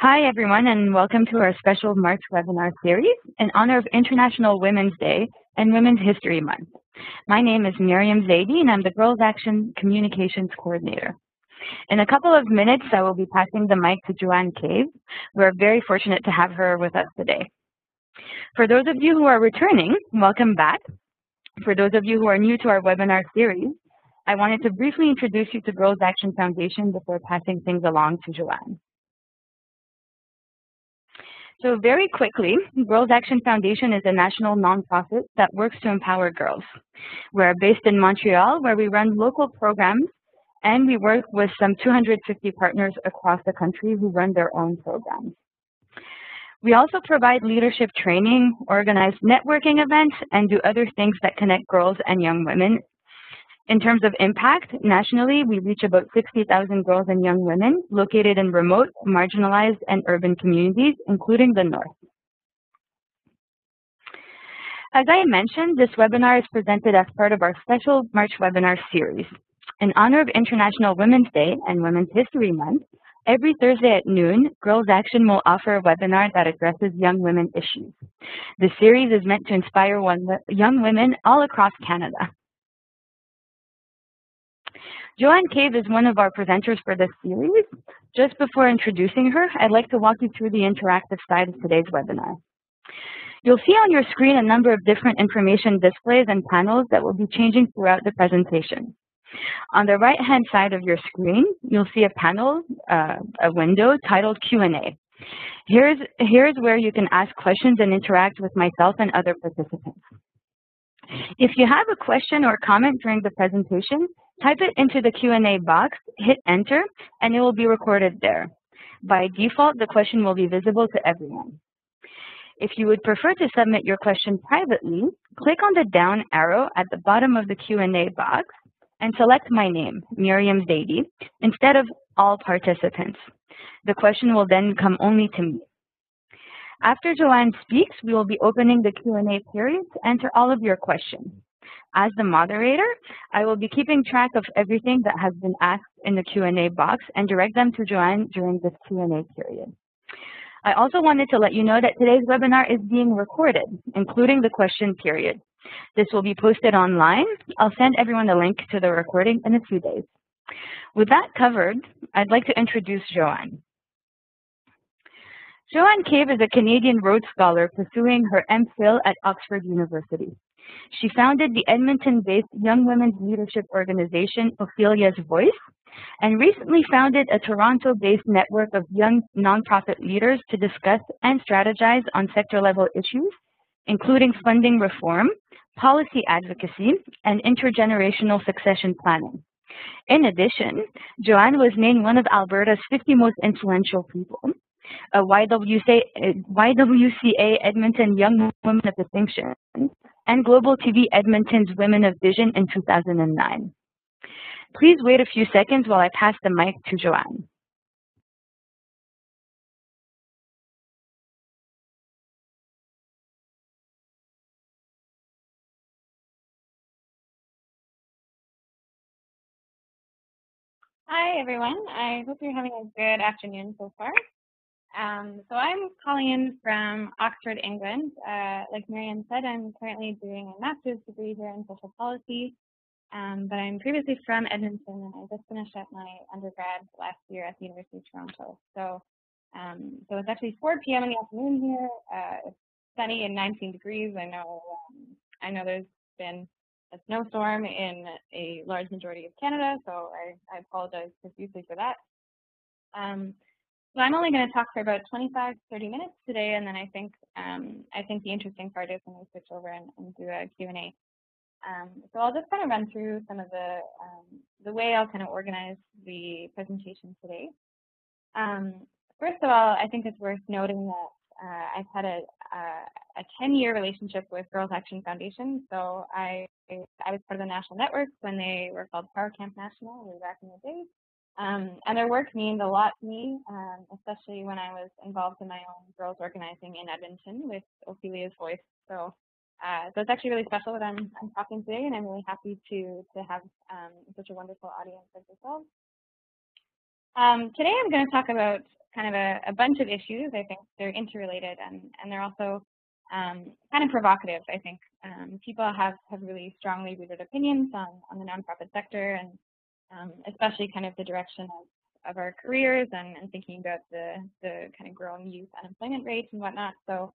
Hi, everyone, and welcome to our special March webinar series in honor of International Women's Day and Women's History Month. My name is Miriam Zaidi, and I'm the Girls Action Communications Coordinator. In a couple of minutes, I will be passing the mic to Joanne Cave. We're very fortunate to have her with us today. For those of you who are returning, welcome back. For those of you who are new to our webinar series, I wanted to briefly introduce you to Girls Action Foundation before passing things along to Joanne. So very quickly, Girls Action Foundation is a national nonprofit that works to empower girls. We're based in Montreal, where we run local programs, and we work with some 250 partners across the country who run their own programs. We also provide leadership training, organize networking events, and do other things that connect girls and young women. In terms of impact, nationally, we reach about 60,000 girls and young women located in remote, marginalized, and urban communities, including the North. As I mentioned, this webinar is presented as part of our special March webinar series. In honor of International Women's Day and Women's History Month, every Thursday at noon, Girls Action will offer a webinar that addresses young women issues. The series is meant to inspire young women all across Canada. Joanne Cave is one of our presenters for this series. Just before introducing her, I'd like to walk you through the interactive side of today's webinar. You'll see on your screen a number of different information displays and panels that will be changing throughout the presentation. On the right-hand side of your screen, you'll see a panel, a window titled Q&A. Here's where you can ask questions and interact with myself and other participants. If you have a question or comment during the presentation, type it into the Q&A box, hit enter, and it will be recorded there. By default, the question will be visible to everyone. If you would prefer to submit your question privately, click on the down arrow at the bottom of the Q&A box and select my name, Miriam Zaidi, instead of all participants. The question will then come only to me. After Joanne speaks, we will be opening the Q&A period to answer all of your questions. As the moderator, I will be keeping track of everything that has been asked in the Q&A box and direct them to Joanne during this Q&A period. I also wanted to let you know that today's webinar is being recorded, including the question period. This will be posted online. I'll send everyone a link to the recording in a few days. With that covered, I'd like to introduce Joanne. Joanne Cave is a Canadian Rhodes Scholar pursuing her MPhil at Oxford University. She founded the Edmonton-based Young Women's Leadership Organization, Ophelia's Voice, and recently founded a Toronto-based network of young nonprofit leaders to discuss and strategize on sector-level issues, including funding reform, policy advocacy, and intergenerational succession planning. In addition, Joanne was named one of Alberta's 50 most influential people, a YWCA Edmonton Young Women of Distinction, and Global TV Edmonton's Women of Vision in 2009. Please wait a few seconds while I pass the mic to Joanne. Hi, everyone. I hope you're having a good afternoon so far. So I'm calling in from Oxford, England. Like Miriam said, I'm currently doing a master's degree here in social policy, but I'm previously from Edmonton, and I just finished up my undergrad last year at the University of Toronto. So it's actually 4 p.m. in the afternoon here. It's sunny and 19 degrees. I know there's been a snowstorm in a large majority of Canada, so I apologize profusely for that. So I'm only going to talk for about 25 to 30 minutes today, and then I think the interesting part is when we switch over and do a Q&A. So I'll just kind of run through some of the way I'll kind of organize the presentation today. First of all, I think it's worth noting that I've had a 10-year relationship with Girls Action Foundation. So I was part of the national network when they were called Power Camp National way back in the day. And their work means a lot to me, especially when I was involved in my own girls organizing in Edmonton with Ophelia's Voice. So it's actually really special that I'm talking today, and I'm really happy to have such a wonderful audience like yourselves. Today I'm going to talk about kind of a bunch of issues. I think they're interrelated and they're also kind of provocative, I think. People have really strongly rooted opinions on the nonprofit sector and especially kind of the direction of our careers and thinking about the kind of growing youth unemployment rate and whatnot. So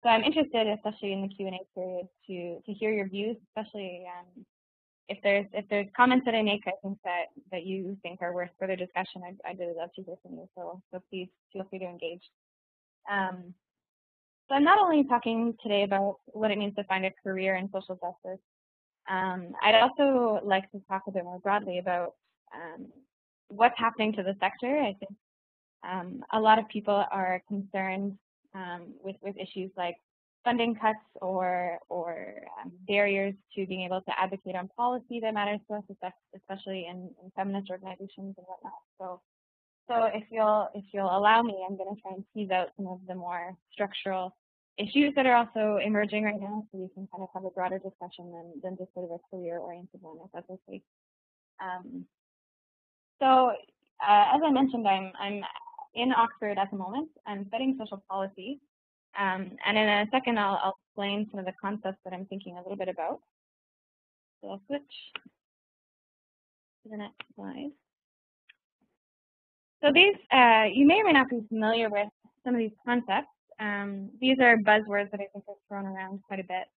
I'm interested, especially in the Q&A period, to hear your views, especially if there's comments that I make, I think that you think are worth further discussion. I'd really love to hear from you. So please feel free to engage. So I'm not only talking today about what it means to find a career in social justice. I'd also like to talk a bit more broadly about what's happening to the sector. I think a lot of people are concerned with issues like funding cuts or barriers to being able to advocate on policy that matters to us, especially in feminist organizations and whatnot. So if you'll allow me, I'm going to try and tease out some of the more structural issues that are also emerging right now, so we can kind of have a broader discussion than just sort of a career-oriented one, if that's okay. As I mentioned, I'm in Oxford at the moment. I'm studying social policy. And in a second, I'll explain some of the concepts that I'm thinking a little bit about. So I'll switch to the next slide. So these, you may or may not be familiar with some of these concepts. These are buzzwords that I think are thrown around quite a bit.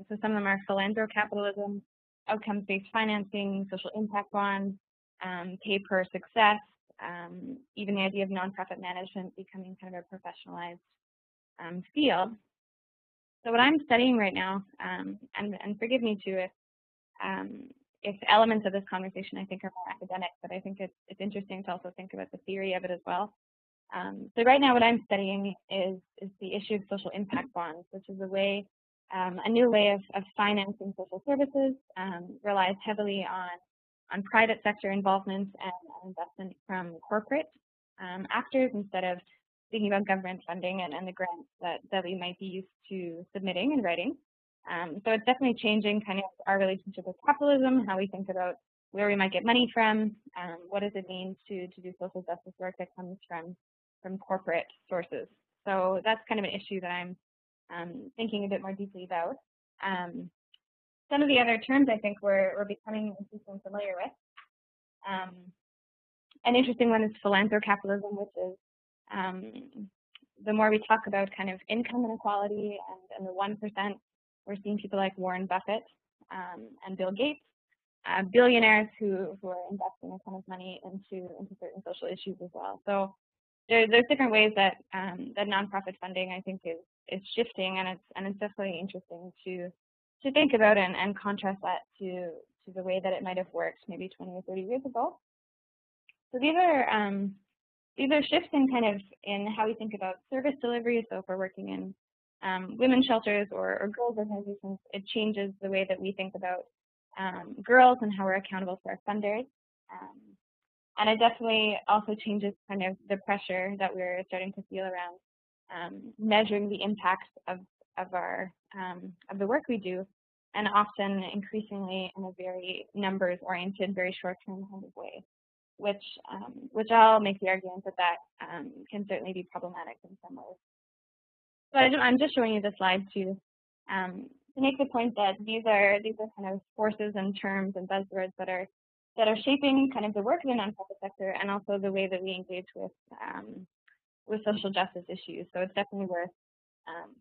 So some of them are philanthrocapitalism, outcomes-based financing, social impact bonds, pay per success, even the idea of nonprofit management becoming kind of a professionalized field. So what I'm studying right now, and forgive me too if elements of this conversation I think are more academic, but I think it's interesting to also think about the theory of it as well. So right now what I'm studying is the issue of social impact bonds, which is a new way of financing social services, relies heavily on private sector involvement and investment from corporate actors instead of thinking about government funding and the grants that we might be used to submitting and writing. So it's definitely changing kind of our relationship with capitalism, how we think about where we might get money from, what does it mean to do social justice work that comes from corporate sources. So that's kind of an issue that I'm thinking a bit more deeply about. Some of the other terms I think we're becoming increasingly familiar with. An interesting one is philanthrocapitalism, which is the more we talk about kind of income inequality and the 1%, we're seeing people like Warren Buffett and Bill Gates, billionaires who are investing a ton of money into certain social issues as well. So there's different ways that nonprofit funding I think is shifting, and it's definitely interesting to think about and contrast that to the way that it might have worked maybe 20 or 30 years ago. So these are shifts in kind of in how we think about service delivery. So if we're working in women's shelters or girls organizations, it changes the way that we think about girls and how we're accountable for our funders. And it definitely also changes kind of the pressure that we're starting to feel around measuring the impact of the work we do, and often increasingly in a very numbers-oriented, very short-term kind of way, which I'll make the argument that can certainly be problematic in some ways. So I'm just showing you the slide to make the point that these are kind of forces and terms and buzzwords that are shaping kind of the work of the nonprofit sector and also the way that we engage with social justice issues. So it's definitely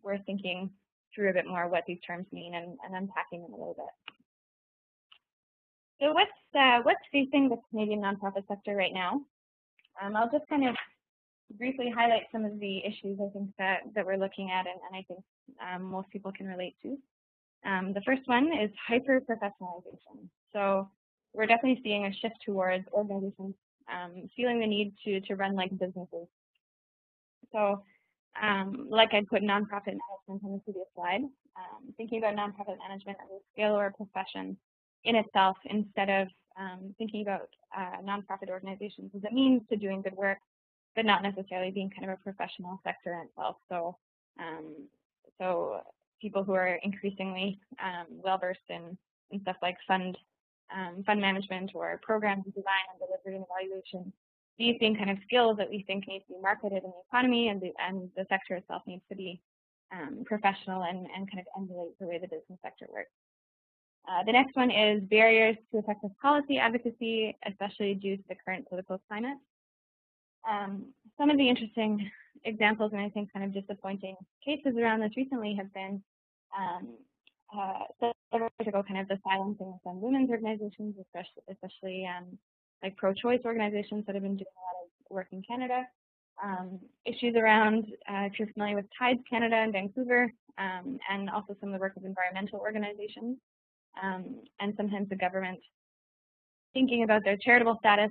worth thinking through a bit more what these terms mean and unpacking them a little bit. So what's facing the Canadian nonprofit sector right now? I'll just kind of briefly highlight some of the issues I think that we're looking at and I think most people can relate to. The first one is hyper-professionalization. So we're definitely seeing a shift towards organizations feeling the need to run like businesses. So like I'd put nonprofit management on the previous slide, thinking about nonprofit management as a skill or a profession in itself instead of thinking about nonprofit organizations as a means to doing good work, but not necessarily being kind of a professional sector in itself. So people who are increasingly well-versed in stuff like fund management or program design and delivery and evaluation, these being kind of skills that we think need to be marketed in the economy, and the sector itself needs to be professional and kind of emulate the way the business sector works. The next one is barriers to effective policy advocacy, especially due to the current political climate. Some of the interesting examples and I think kind of disappointing cases around this recently have been several years ago, kind of the silencing of some women's organizations, especially like pro-choice organizations that have been doing a lot of work in Canada. Issues around, if you're familiar with Tides Canada in Vancouver, and also some of the work of environmental organizations, and sometimes the government thinking about their charitable status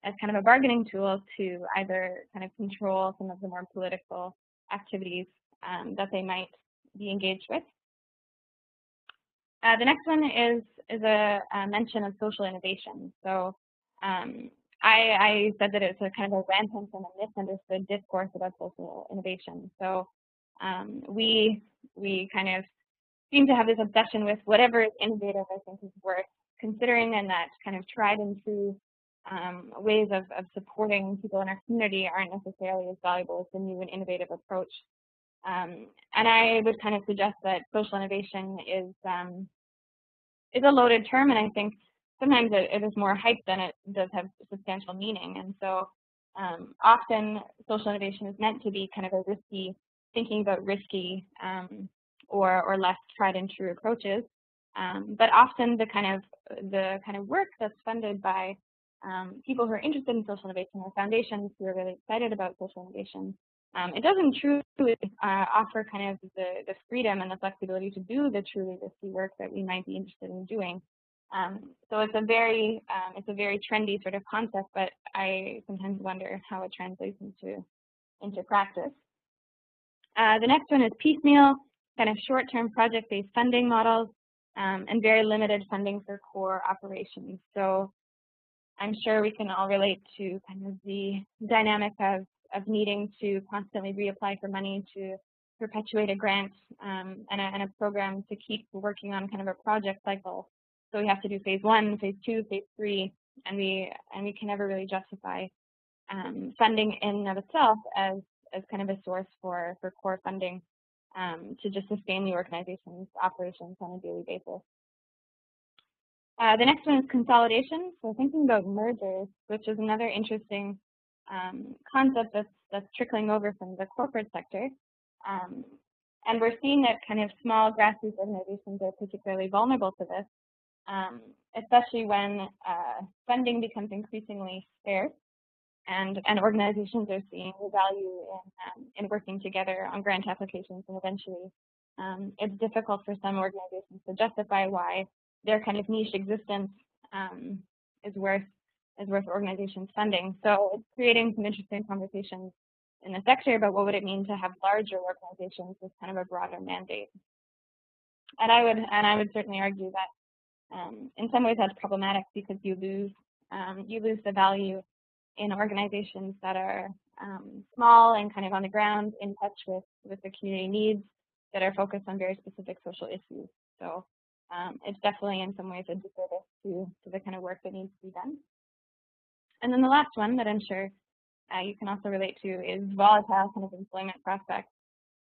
as kind of a bargaining tool to either kind of control some of the more political activities that they might be engaged with. The next one is a mention of social innovation. So I said that it's a kind of a rampant and a misunderstood discourse about social innovation. So we kind of seem to have this obsession with whatever is innovative, I think, is worth considering, and that kind of tried and true ways of supporting people in our community aren't necessarily as valuable as the new and innovative approach. And I would kind of suggest that social innovation is a loaded term, and I think sometimes it is more hype than it does have substantial meaning. And so often social innovation is meant to be kind of a risky, thinking about risky or less tried and true approaches. But often the kind of work that's funded by people who are interested in social innovation or foundations who are really excited about social innovation, it doesn't truly offer kind of the freedom and the flexibility to do the truly risky work that we might be interested in doing. So it's a very trendy sort of concept, but I sometimes wonder how it translates into practice. The next one is piecemeal, kind of short-term project-based funding models, and very limited funding for core operations. So I'm sure we can all relate to kind of the dynamic of needing to constantly reapply for money to perpetuate a grant and a program to keep working on kind of a project cycle. So we have to do phase 1, phase 2, phase 3, and we can never really justify funding in and of itself as kind of a source for core funding to just sustain the organization's operations on a daily basis. The next one is consolidation. So thinking about mergers, which is another interesting concept that's trickling over from the corporate sector. And we're seeing that kind of small grassroots organizations are particularly vulnerable to this, especially when funding becomes increasingly scarce and organizations are seeing the value in working together on grant applications, and eventually it's difficult for some organizations to justify why their kind of niche existence is worth organizations funding. So it's creating some interesting conversations in the sector about what would it mean to have larger organizations with kind of a broader mandate. And I would certainly argue that in some ways that's problematic because you lose the value in organizations that are small and kind of on the ground, in touch with the community needs, that are focused on very specific social issues. So it's definitely in some ways a disservice to the kind of work that needs to be done. And then the last one that I'm sure you can also relate to is volatile kind of employment prospects.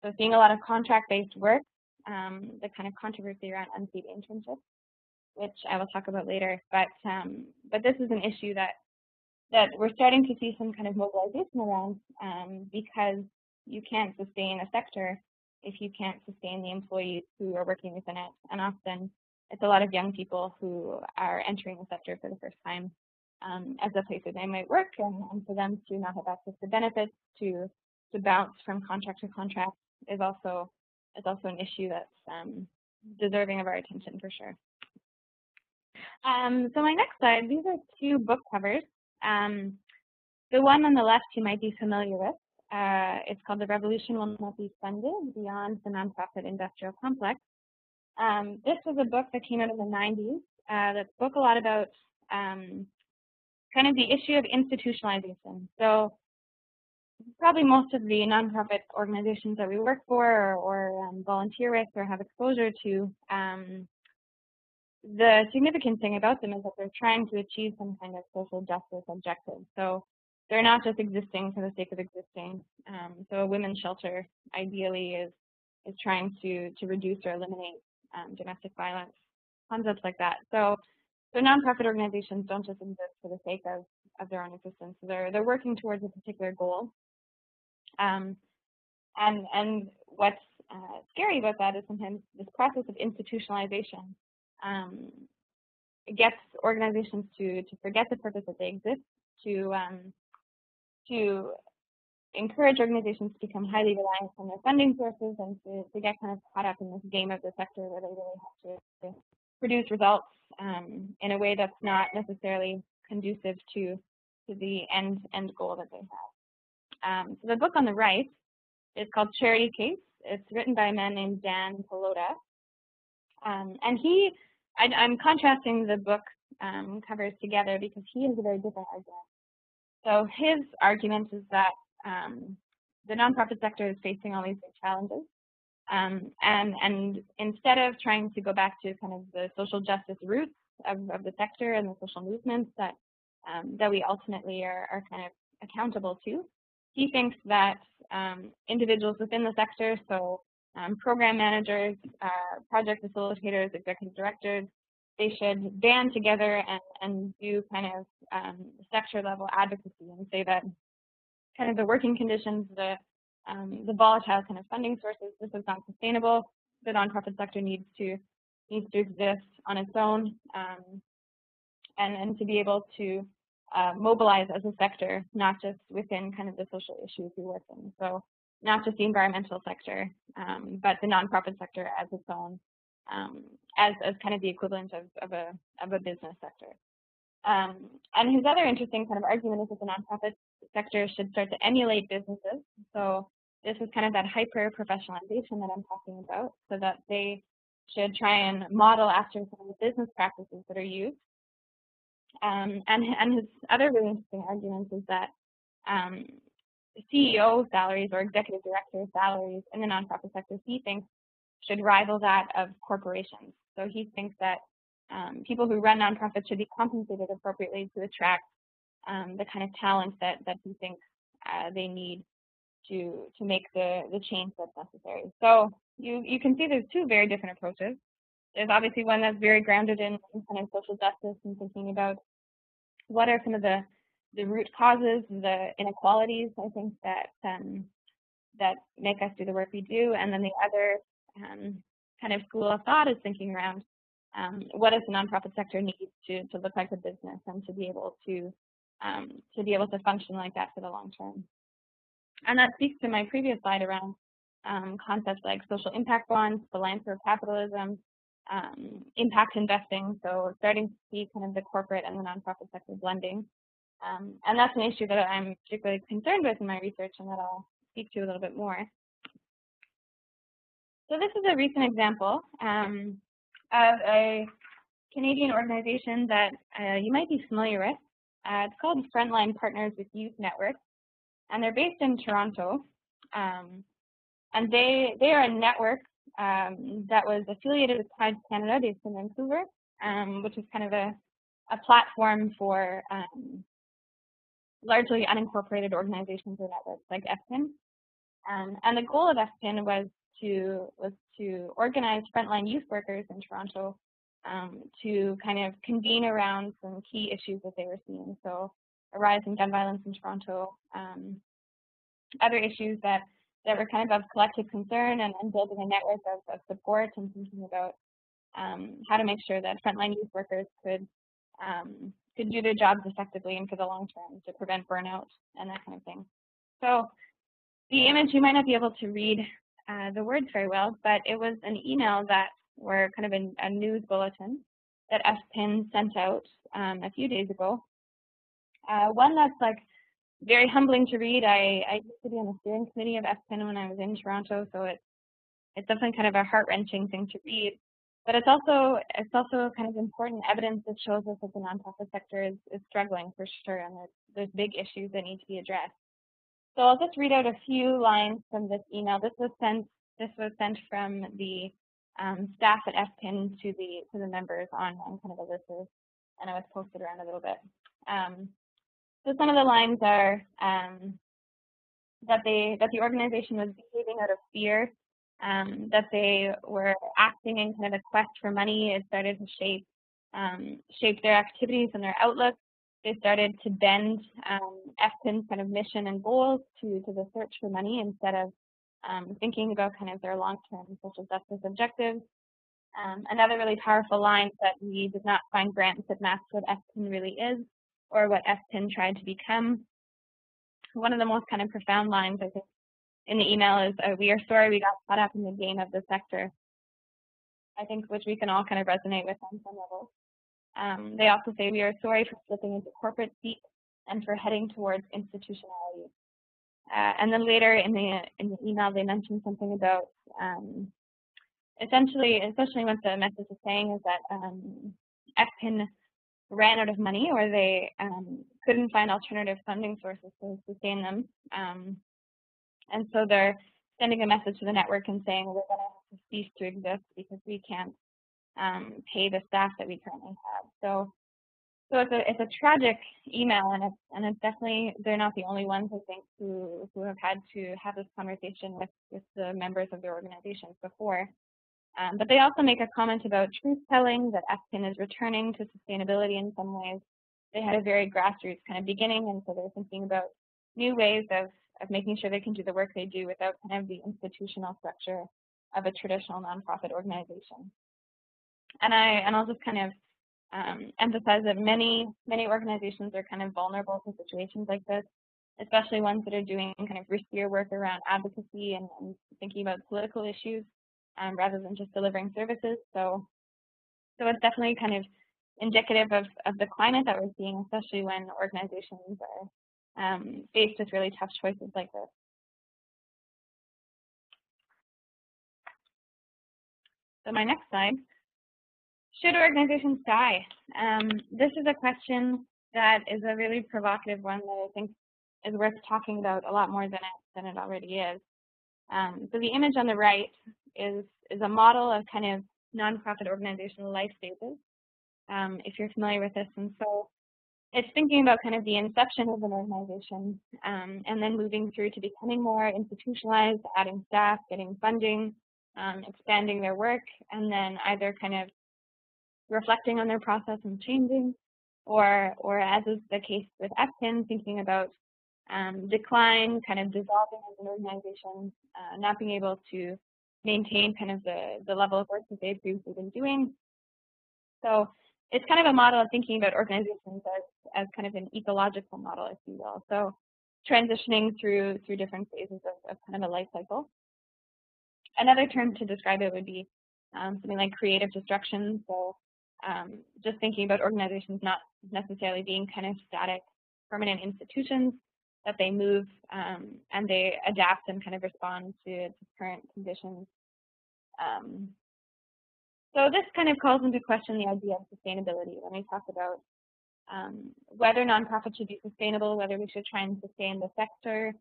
So seeing a lot of contract-based work, the kind of controversy around unpaid internships, which I will talk about later. But this is an issue that we're starting to see some kind of mobilization around, because you can't sustain a sector if you can't sustain the employees who are working within it. And often it's a lot of young people who are entering the sector for the first time as a place that they might work, and for them to not have access to benefits, to bounce from contract to contract is also an issue that's deserving of our attention for sure. So my next slide, these are 2 book covers. The one on the left you might be familiar with. It's called The Revolution Will Not Be Funded, Beyond the Nonprofit Industrial Complex. This was a book that came out in the 90s that spoke a lot about kind of the issue of institutionalization. So probably most of the nonprofit organizations that we work for or volunteer with or have exposure to, the significant thing about them is that they're trying to achieve some kind of social justice objective. So they're not just existing for the sake of existing. So a women's shelter ideally is trying to reduce or eliminate domestic violence, concepts like that. So nonprofit organizations don't just exist for the sake of their own existence. They're working towards a particular goal. And what's scary about that is sometimes this process of institutionalization gets organizations to forget the purpose that they exist, to encourage organizations to become highly reliant on their funding sources, and to get kind of caught up in this game of the sector where they really have to produce results in a way that's not necessarily conducive to the end goal that they have. So the book on the right is called Charity Case. It's written by a man named Dan Pallotta. And I'm contrasting the book covers together because he has a very different argument. So his argument is that the nonprofit sector is facing all these big challenges. And instead of trying to go back to kind of the social justice roots of the sector and the social movements that we ultimately are kind of accountable to, he thinks that individuals within the sector, so program managers, project facilitators, executive directors, they should band together and do kind of sector level advocacy and say that kind of the working conditions, the volatile kind of funding sources, this is not sustainable. The nonprofit sector needs to exist on its own, and to be able to mobilize as a sector, not just within kind of the social issues we work in. So not just the environmental sector, but the nonprofit sector as its own, as kind of the equivalent of a business sector. And his other interesting kind of argument is that the nonprofit sector should start to emulate businesses. So this is kind of that hyper professionalization that I'm talking about, so that they should try and model after some of the business practices that are used. And his other really interesting argument is that CEO salaries or executive director salaries in the nonprofit sector, he thinks, should rival that of corporations. So he thinks that people who run nonprofits should be compensated appropriately to attract the kind of talent that he thinks they need to make the change that's necessary. So you can see there's two very different approaches. There's obviously one that's very grounded in kind of social justice and thinking about what are some of the root causes, the inequalities, I think, that make us do the work we do. And then the other kind of school of thought is thinking around what does the nonprofit sector need to look like a business and to be able to function like that for the long term. And that speaks to my previous slide around concepts like social impact bonds, philanthropic capitalism, impact investing. So starting to see kind of the corporate and the nonprofit sector blending. And that's an issue that I'm particularly concerned with in my research and that I'll speak to a little bit more. So this is a recent example of a Canadian organization that you might be familiar with. It's called Frontline Partners with Youth Network, and they're based in Toronto. And they are a network that was affiliated with Pride Canada, based in Vancouver, which is kind of a platform for largely unincorporated organizations or networks like FPIN. And the goal of FPIN was to organize frontline youth workers in Toronto to kind of convene around some key issues that they were seeing. So a rise in gun violence in Toronto, other issues that were kind of collective concern, and building a network of support and thinking about how to make sure that frontline youth workers could do their jobs effectively and for the long term to prevent burnout and that kind of thing. So the image, you might not be able to read the words very well, but it was an email that were kind of a news bulletin that FPIN sent out a few days ago. One that's like very humbling to read. I used to be on the steering committee of FPIN when I was in Toronto, so it's definitely kind of a heart-wrenching thing to read. But it's also kind of important evidence that shows us that the nonprofit sector is struggling for sure, and there's big issues that need to be addressed. So I'll just read out a few lines from this email. This was sent from the staff at FPIN to the members on kind of a list, and it was posted around a little bit. So some of the lines are that the organization was behaving out of fear, that they were acting in kind of a quest for money. It started to shape their activities and their outlook. They started to bend FPIN's kind of mission and goals to the search for money instead of thinking about kind of their long-term social justice objectives. Another really powerful line is that we did not find grants that matched what FPIN really is or what FPIN tried to become. One of the most kind of profound lines, I think, in the email is, we are sorry we got caught up in the game of the sector. I think which we can all kind of resonate with on some level. They also say we are sorry for slipping into corporate speak and for heading towards institutionality. And then later in the email, they mentioned something about essentially what the message is saying is that FPIN ran out of money, or they couldn't find alternative funding sources to sustain them. And so they're sending a message to the network and saying we're going to have to cease to exist because we can't pay the staff that we currently have. So it's a tragic email, and it's definitely, they're not the only ones, I think, who have had to have this conversation with the members of their organizations before. But they also make a comment about truth telling, that FPIN is returning to sustainability in some ways. They had a very grassroots kind of beginning, and so they're thinking about new ways of making sure they can do the work they do without kind of the institutional structure of a traditional nonprofit organization. And I'll just kind of emphasize that many organizations are kind of vulnerable to situations like this, especially ones that are doing kind of riskier work around advocacy and thinking about political issues rather than just delivering services. So it's definitely kind of indicative of the climate that we're seeing, especially when organizations are faced with really tough choices like this. So my next slide. Should organizations die? This is a question that is a really provocative one that I think is worth talking about a lot more than it already is. So the image on the right is a model of kind of nonprofit organizational life stages, if you're familiar with this. And so it's thinking about kind of the inception of an organization and then moving through to becoming more institutionalized, adding staff, getting funding, expanding their work, and then either kind of reflecting on their process and changing, or as is the case with FPIN, thinking about decline, kind of dissolving as an organization, not being able to maintain kind of the level of work that they've previously been doing. So it's kind of a model of thinking about organizations as kind of an ecological model, if you will. So transitioning through different phases of kind of a life cycle. Another term to describe it would be something like creative destruction. So just thinking about organizations not necessarily being kind of static, permanent institutions, that they move and they adapt and kind of respond to current conditions. So this kind of calls into question the idea of sustainability when we talk about whether nonprofits should be sustainable, whether we should try and sustain the sector.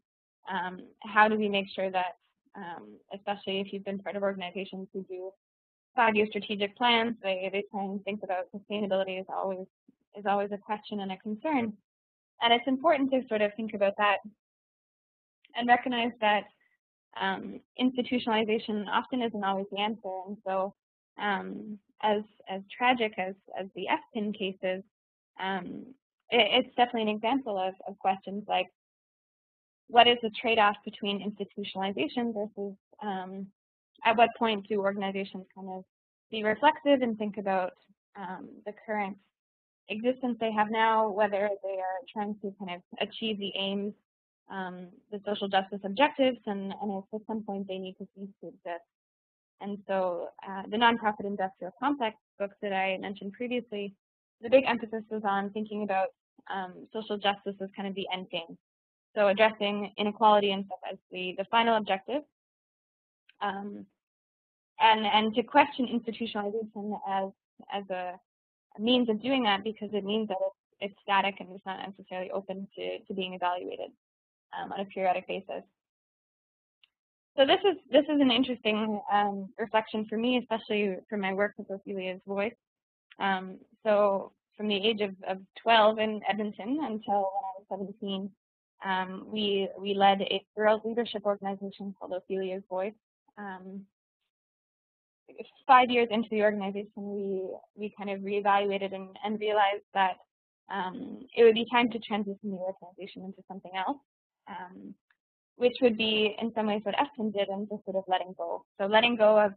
How do we make sure that, especially if you've been part of organizations who do 5-year strategic plans, they try and think about sustainability is always a question and a concern. And it's important to sort of think about that and recognize that institutionalization often isn't always the answer. And so as tragic as the FPIN case is, it's definitely an example of questions like, what is the trade-off between institutionalization versus at what point do organizations kind of be reflexive and think about the current existence they have now, whether they are trying to kind of achieve the aims, the social justice objectives, and if at some point they need to cease to exist. And so the nonprofit industrial complex books that I mentioned previously, the big emphasis was on thinking about social justice as kind of the end game. So addressing inequality and stuff as the final objective. And to question institutionalization as a means of doing that, because it means that it's static and it's not necessarily open to being evaluated on a periodic basis. So this is an interesting reflection for me, especially for my work with Ophelia's Voice. So from the age of 12 in Edmonton until when I was 2017, we led a girls leadership organization called Ophelia's Voice. 5 years into the organization, we kind of reevaluated and realized that it would be time to transition the organization into something else, which would be in some ways what Efton did, and just sort of letting go. So letting go of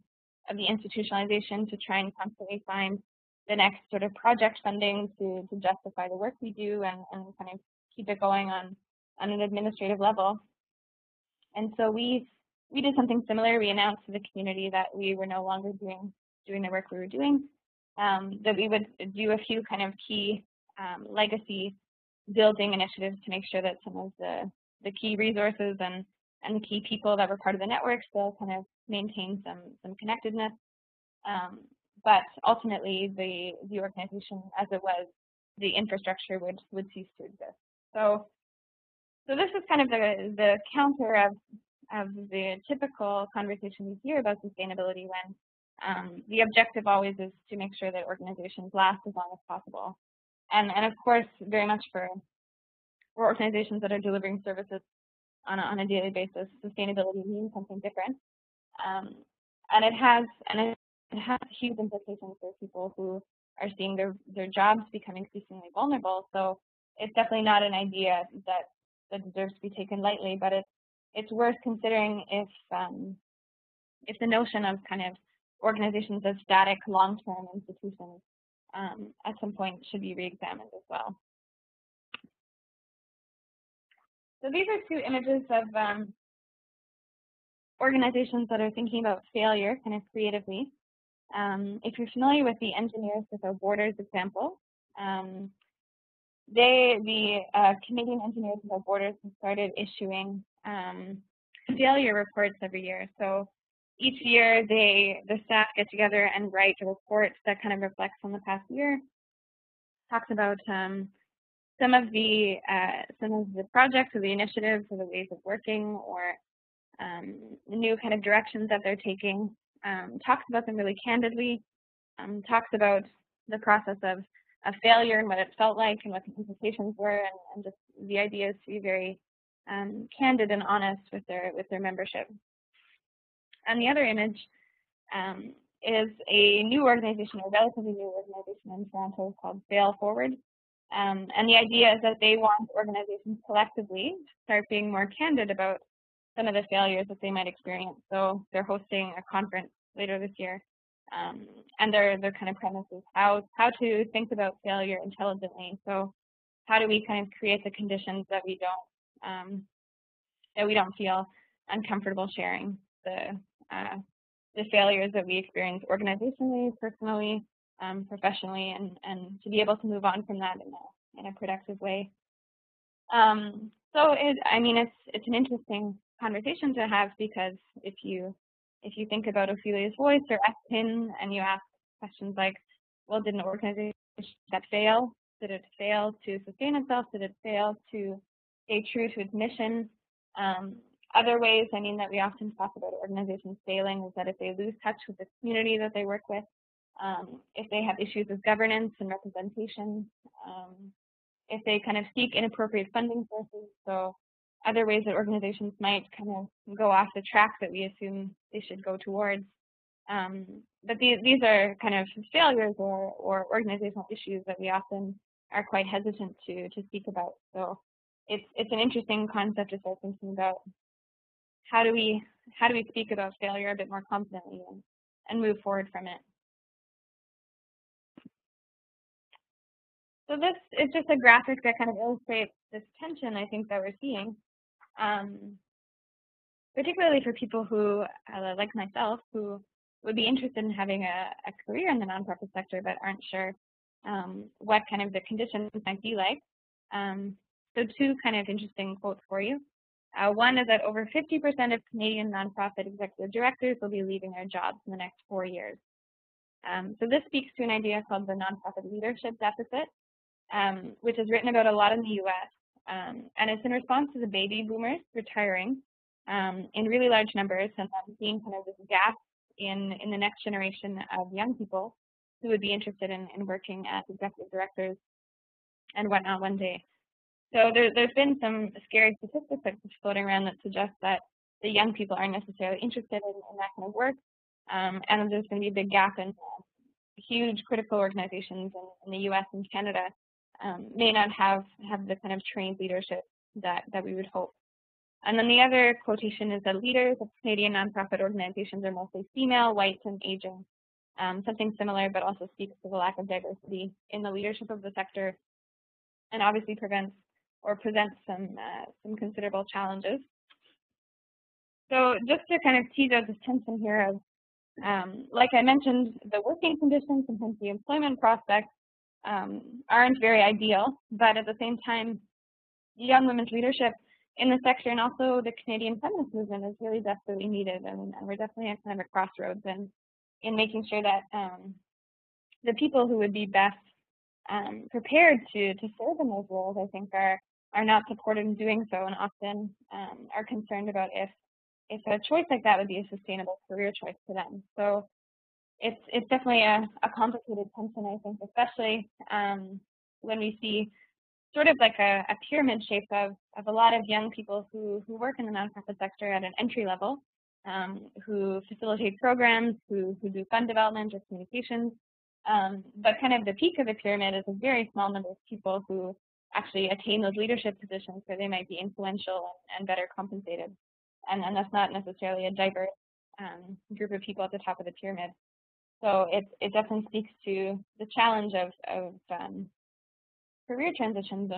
the institutionalization to try and constantly find the next sort of project funding to justify the work we do and kind of keep it going on an administrative level. And so we did something similar. We announced to the community that we were no longer doing the work we were doing, that we would do a few kind of key legacy building initiatives to make sure that some of the key resources and the key people that were part of the network still kind of maintain some connectedness. But ultimately, the organization as it was, the infrastructure would cease to exist. So this is kind of the counter of the typical conversation we hear about sustainability, when the objective always is to make sure that organizations last as long as possible. And of course, very much for organizations that are delivering services on a daily basis, sustainability means something different. And it has huge implications for people who are seeing their jobs become increasingly vulnerable. So it's definitely not an idea that deserves to be taken lightly, but it's worth considering if the notion of kind of organizations as static long-term institutions at some point should be re-examined as well. So these are two images of organizations that are thinking about failure kind of creatively. If you're familiar with the Engineers Without Borders example, the Canadian Engineers Without Borders have started issuing failure reports every year. So each year the staff get together and write a report that kind of reflects on the past year, talks about some of the projects or the initiatives or the ways of working or the new kind of directions that they're taking, talks about them really candidly, talks about the process of failure and what it felt like and what the implications were, and just the idea is to be very candid and honest with their membership. And the other image is a new organization, a relatively new organization in Toronto called Fail Forward. And the idea is that they want organizations collectively to start being more candid about some of the failures that they might experience. So they're hosting a conference later this year, and their kind of premise is how to think about failure intelligently. So how do we kind of create the conditions that we don't feel uncomfortable sharing the failures that we experience organizationally, personally, professionally, and to be able to move on from that in a productive way. So it's an interesting conversation to have, because if you think about Ophelia's Voice or FPIN and you ask questions like, well, did an organization that fail? Did it fail to sustain itself? Did it fail to stay true to its mission? Other ways, that we often talk about organizations failing is that if they lose touch with the community that they work with, if they have issues with governance and representation, if they kind of seek inappropriate funding sources. So other ways that organizations might kind of go off the track that we assume they should go towards. But these are kind of failures or organizational issues that we often are quite hesitant to speak about. So it's an interesting concept to start thinking about how do we speak about failure a bit more confidently and move forward from it. So this is just a graphic that kind of illustrates this tension I think that we're seeing, particularly for people who, like myself, who would be interested in having a career in the nonprofit sector but aren't sure what kind of the conditions might be like. So two kind of interesting quotes for you. One is that over 50% of Canadian nonprofit executive directors will be leaving their jobs in the next 4 years. So this speaks to an idea called the nonprofit leadership deficit, which is written about a lot in the US. And it's in response to the baby boomers retiring in really large numbers, and then seeing kind of this gap in the next generation of young people who would be interested in working as executive directors and whatnot one day. So there's been some scary statistics that's floating around that suggest that the young people aren't necessarily interested in that kind of work, and there's going to be a big gap in huge critical organizations in the U.S. and Canada may not have the kind of trained leadership that we would hope. And then the other quotation is that leaders of Canadian nonprofit organizations are mostly female, white, and aging. Something similar, but also speaks to the lack of diversity in the leadership of the sector, and obviously presents some considerable challenges. So just to kind of tease out this tension here of, like I mentioned, the working conditions, sometimes the employment prospects aren't very ideal, but at the same time, young women's leadership in the sector and also the Canadian feminist movement is really desperately needed, and we're definitely at kind of a crossroads in making sure that the people who would be best prepared to serve in those roles, I think, are not supported in doing so, and often are concerned about if a choice like that would be a sustainable career choice for them. So it's definitely a complicated tension, I think, especially when we see sort of like a pyramid shape of a lot of young people who work in the nonprofit sector at an entry level, who facilitate programs, who do fund development or communications. But kind of the peak of the pyramid is a very small number of people who actually attain those leadership positions where they might be influential and better compensated. And that's not necessarily a diverse group of people at the top of the pyramid. So it definitely speaks to the challenge of career transitions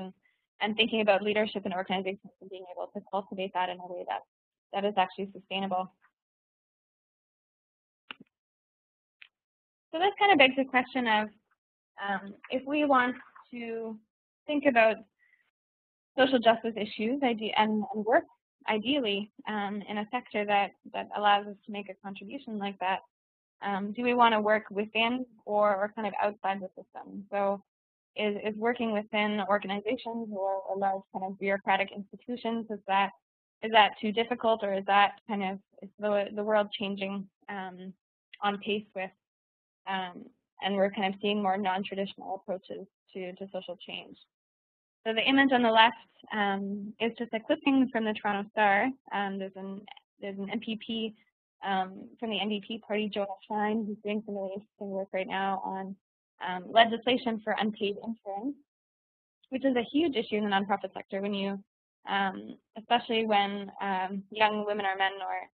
and thinking about leadership in organizations and being able to cultivate that in a way that is actually sustainable. So this kind of begs the question of if we want to think about social justice issues and work ideally in a sector that allows us to make a contribution like that, do we want to work within or kind of outside the system? So is working within organizations or large kind of bureaucratic institutions, is that too difficult, or is that kind of the world changing on pace with and we're kind of seeing more non-traditional approaches to social change? So the image on the left is just a clipping from the Toronto Star. There's an MPP from the NDP party, Joanne, who's doing some really interesting work right now on legislation for unpaid interns, which is a huge issue in the nonprofit sector when you, especially when young women or men or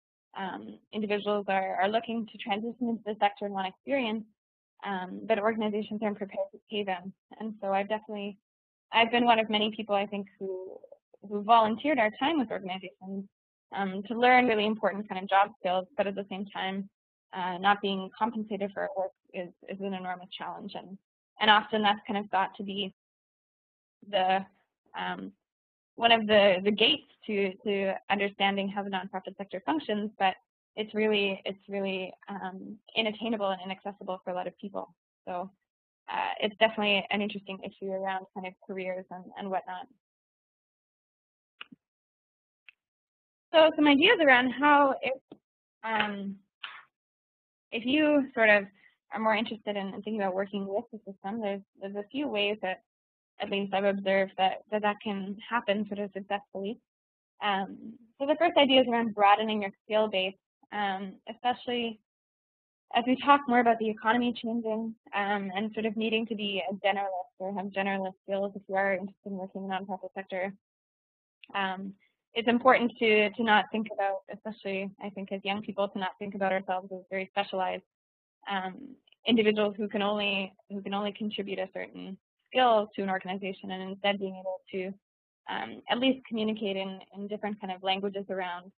individuals are looking to transition into the sector and want experience, but organizations aren't prepared to pay them. And so I've been one of many people, I think, who volunteered our time with organizations to learn really important kind of job skills, but at the same time, not being compensated for our work is an enormous challenge, and often that's kind of thought to be the one of the gates to understanding how the nonprofit sector functions, but it's really inattainable and inaccessible for a lot of people. So it's definitely an interesting issue around kind of careers and whatnot. So some ideas around how if you sort of are more interested in thinking about working with the system, there's a few ways that at least I've observed that can happen sort of successfully. So the first idea is around broadening your skill base, especially as we talk more about the economy changing and sort of needing to be a generalist or have generalist skills if you are interested in working in the nonprofit sector. It's important to not think about, especially I think as young people, to not think about ourselves as very specialized individuals who can only contribute a certain skill to an organization, and instead being able to at least communicate in different kind of languages around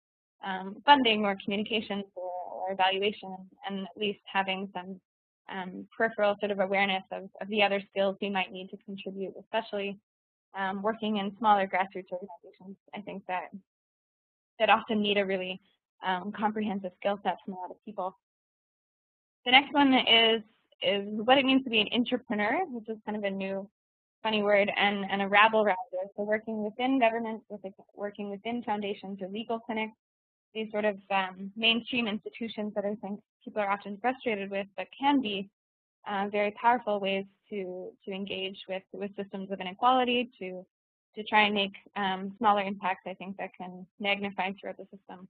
funding or communications or evaluation, and at least having some peripheral sort of awareness of the other skills we might need to contribute, especially working in smaller grassroots organizations. I think that often need a really comprehensive skill set from a lot of people. The next one is what it means to be an entrepreneur, which is kind of a new funny word, and a rabble-rouser. So working within government, working within foundations or legal clinics, these sort of mainstream institutions that I think people are often frustrated with, but can be very powerful ways to engage with systems of inequality, to try and make smaller impacts, I think, that can magnify throughout the system.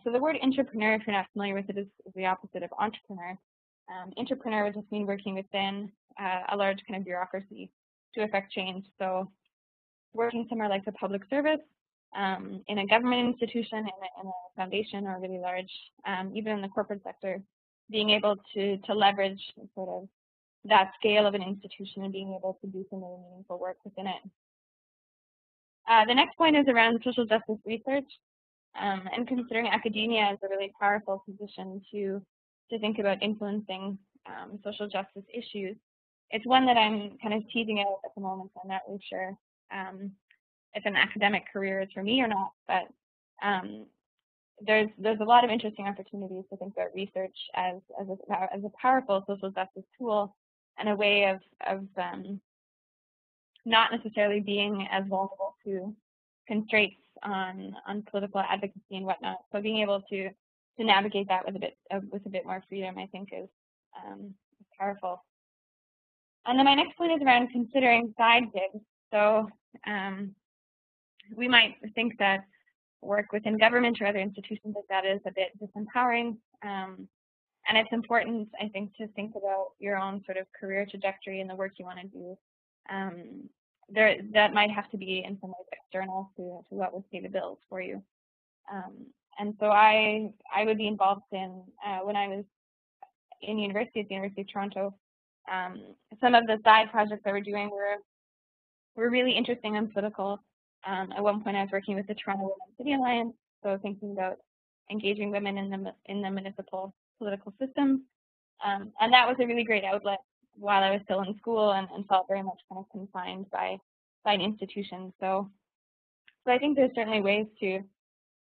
So the word entrepreneur, if you're not familiar with it, is the opposite of entrepreneur. Entrepreneur would just mean working within a large kind of bureaucracy to affect change. So working somewhere like the public service, in a government institution, in a foundation, or really large, even in the corporate sector, being able to leverage sort of that scale of an institution and being able to do some really meaningful work within it. The next point is around social justice research, and considering academia as a really powerful position to think about influencing social justice issues. It's one that I'm kind of teasing out at the moment, so I'm not really sure if an academic career is for me or not, but there's a lot of interesting opportunities to think about research as a powerful social justice tool and a way of not necessarily being as vulnerable to constraints on political advocacy and whatnot. So being able to navigate that with a bit more freedom, I think, is powerful. And then my next point is around considering side gigs. So we might think that work within government or other institutions like that is a bit disempowering. And it's important, I think, to think about your own sort of career trajectory and the work you want to do. That might have to be in some ways external to what would pay the bills for you. And so I would be involved in, when I was in university at the University of Toronto, some of the side projects that we're doing were really interesting and political. At one point I was working with the Toronto Women's City Alliance, so thinking about engaging women in the municipal political system. And that was a really great outlet while I was still in school and felt very much kind of confined by an institution. So I think there's certainly ways to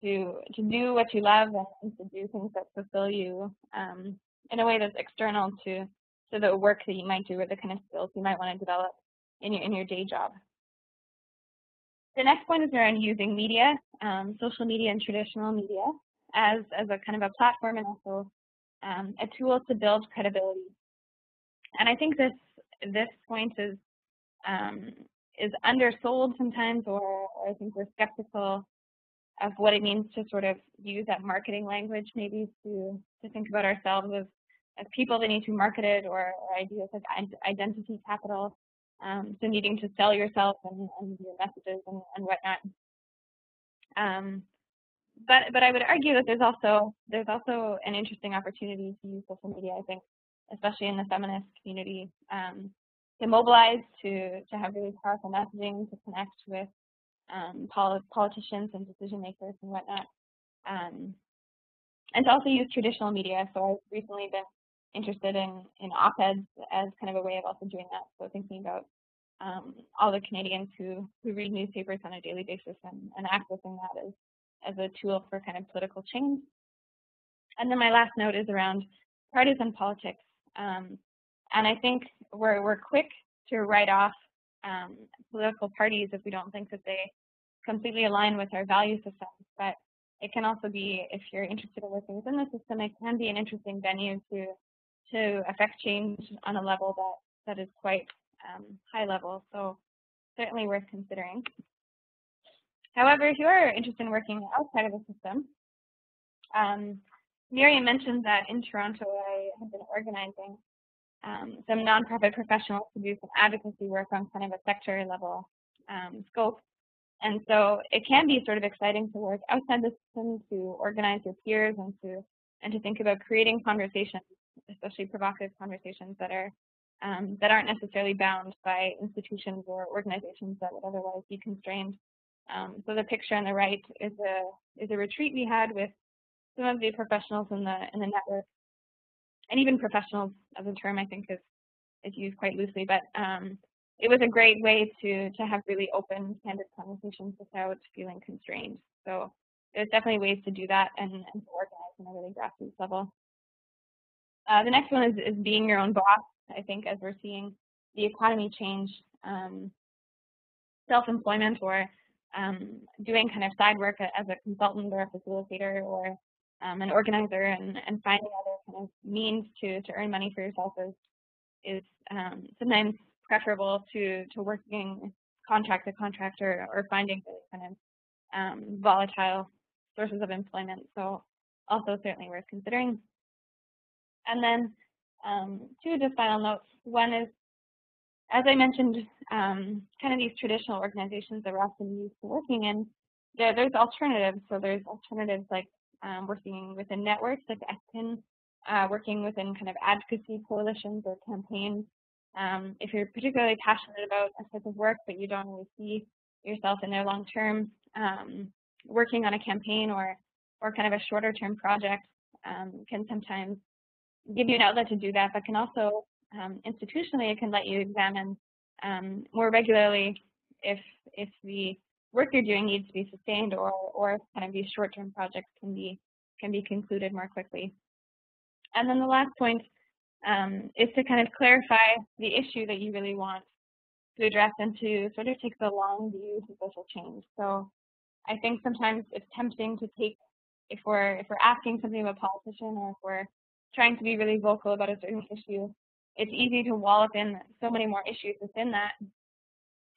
do what you love and to do things that fulfill you in a way that's external to the work that you might do or the kind of skills you might want to develop in your day job. The next point is around using media, social media and traditional media as a kind of a platform and also a tool to build credibility. And I think this point is undersold sometimes, or I think we're skeptical of what it means to sort of use that marketing language maybe to think about ourselves as people that need to be marketed, or ideas like identity capital, so needing to sell yourself and your messages and whatnot. But I would argue that there's also an interesting opportunity to use social media, I think, especially in the feminist community, to mobilize, to have really powerful messaging, to connect with politicians and decision makers and whatnot, and to also use traditional media. So I've recently been interested in op-eds as kind of a way of also doing that. So thinking about all the Canadians who read newspapers on a daily basis and accessing that as a tool for kind of political change. And then my last note is around partisan politics. And I think we're quick to write off political parties if we don't think that they completely align with our value system. But it can also be, if you're interested in working within the system, it can be an interesting venue to affect change on a level that is quite high level. So certainly worth considering. However, if you are interested in working outside of the system, Miriam mentioned that in Toronto I have been organizing some nonprofit professionals to do some advocacy work on kind of a sector level scope. And so it can be sort of exciting to work outside the system, to organize your peers and to think about creating conversations, especially provocative conversations that aren't necessarily bound by institutions or organizations that would otherwise be constrained. So the picture on the right is a retreat we had with some of the professionals in the network, and even professionals as a term I think is used quite loosely, but it was a great way to have really open, candid conversations without feeling constrained. So there's definitely ways to do that and to organize on a really grassroots level. The next one is being your own boss. I think as we're seeing the economy change, self-employment or doing kind of side work as a consultant or a facilitator or an organizer and finding other kind of means to earn money for yourself is sometimes preferable to working contract to contractor or finding really kind of volatile sources of employment. So also certainly worth considering. And then two just final notes. One is, as I mentioned, kind of these traditional organizations that we're often used to working in, there's alternatives. So there's alternatives like working within networks like ESPN, working within kind of advocacy coalitions or campaigns. If you're particularly passionate about a type of work but you don't really see yourself in there long term, working on a campaign or kind of a shorter term project can sometimes give you an outlet to do that, but can also institutionally, it can let you examine more regularly if the work you're doing needs to be sustained, or if kind of these short-term projects can be concluded more quickly. And then the last point is to kind of clarify the issue that you really want to address and to sort of take the long view to social change. So I think sometimes it's tempting to take, if we're asking something of a politician, or if we're trying to be really vocal about a certain issue, it's easy to wallop in so many more issues within that.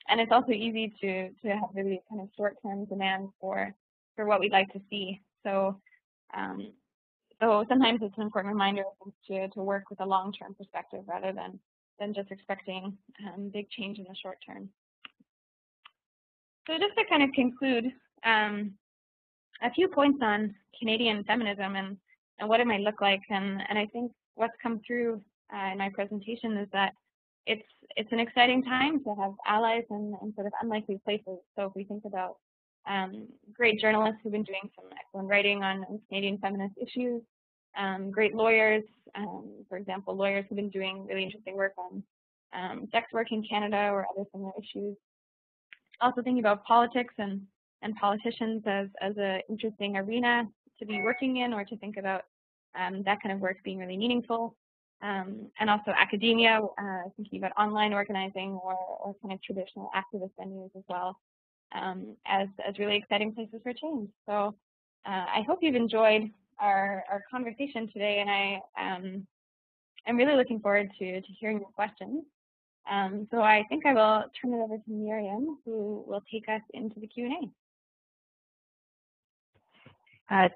And it's also easy to have really kind of short-term demands for what we'd like to see. So so sometimes it's an important reminder to work with a long-term perspective rather than just expecting big change in the short term. So just to kind of conclude, a few points on Canadian feminism and what it might look like. And I think what's come through in my presentation is that it's an exciting time to have allies in sort of unlikely places. So if we think about great journalists who've been doing some excellent writing on Canadian feminist issues, great lawyers, for example, lawyers who've been doing really interesting work on sex work in Canada or other similar issues. Also thinking about politics and politicians as an interesting arena to be working in, or to think about that kind of work being really meaningful. And also academia, thinking about online organizing or kind of traditional activist venues as well, as really exciting places for change. So I hope you've enjoyed our conversation today, and I'm really looking forward to hearing your questions. So I think I will turn it over to Miriam, who will take us into the Q&A.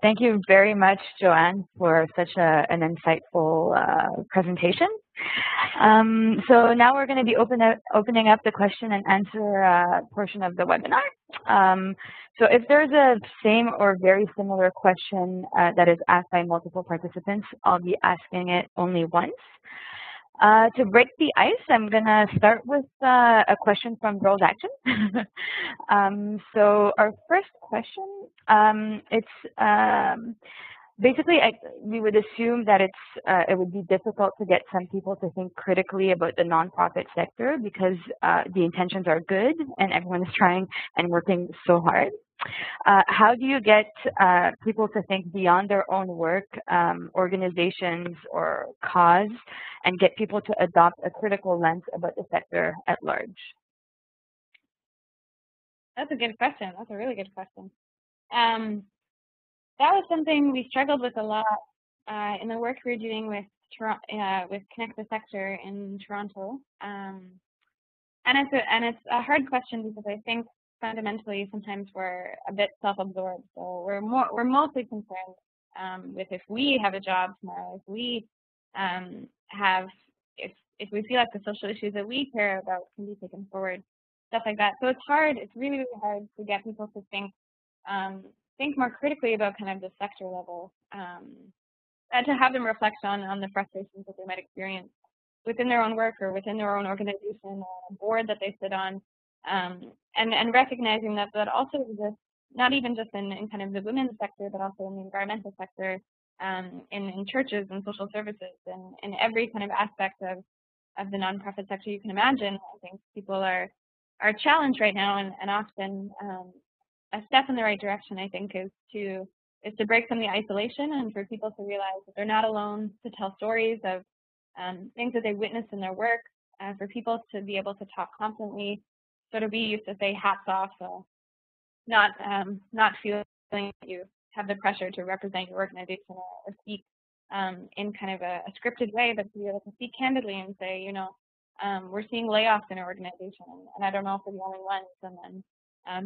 Thank you very much, Joanne, for such an insightful presentation. So now we're going to be opening up the question and answer portion of the webinar. So if there's a same or very similar question that is asked by multiple participants, I'll be asking it only once. To break the ice, I'm going to start with a question from Girls Action. So our first question, it's basically, we would assume that it would be difficult to get some people to think critically about the nonprofit sector because the intentions are good and everyone is trying and working so hard. How do you get people to think beyond their own work, organizations, or cause, and get people to adopt a critical lens about the sector at large? That's a good question. That's a really good question. That was something we struggled with a lot in the work we were doing with Connect the Sector in Toronto. And it's a hard question because I think fundamentally sometimes we're a bit self-absorbed. So we're mostly concerned with if we have a job tomorrow, if we if we feel like the social issues that we care about can be taken forward, stuff like that. So it's hard. It's really, really hard to get people to think more critically about kind of the sector level, and to have them reflect on the frustrations that they might experience within their own work or within their own organization or a board that they sit on, and recognizing that also exists not even just in kind of the women's sector, but also in the environmental sector, in churches and social services, and in every kind of aspect of the nonprofit sector you can imagine. I think people are challenged right now, and often a step in the right direction, I think, is to break from the isolation and for people to realize that they're not alone, to tell stories of things that they witnessed in their work, for people to be able to talk confidently. Sort of, we used to say hats off, so not feeling that you have the pressure to represent your organization or speak in kind of a scripted way, but to be able to speak candidly and say, you know, we're seeing layoffs in our organization, and I don't know if we're the only ones. And then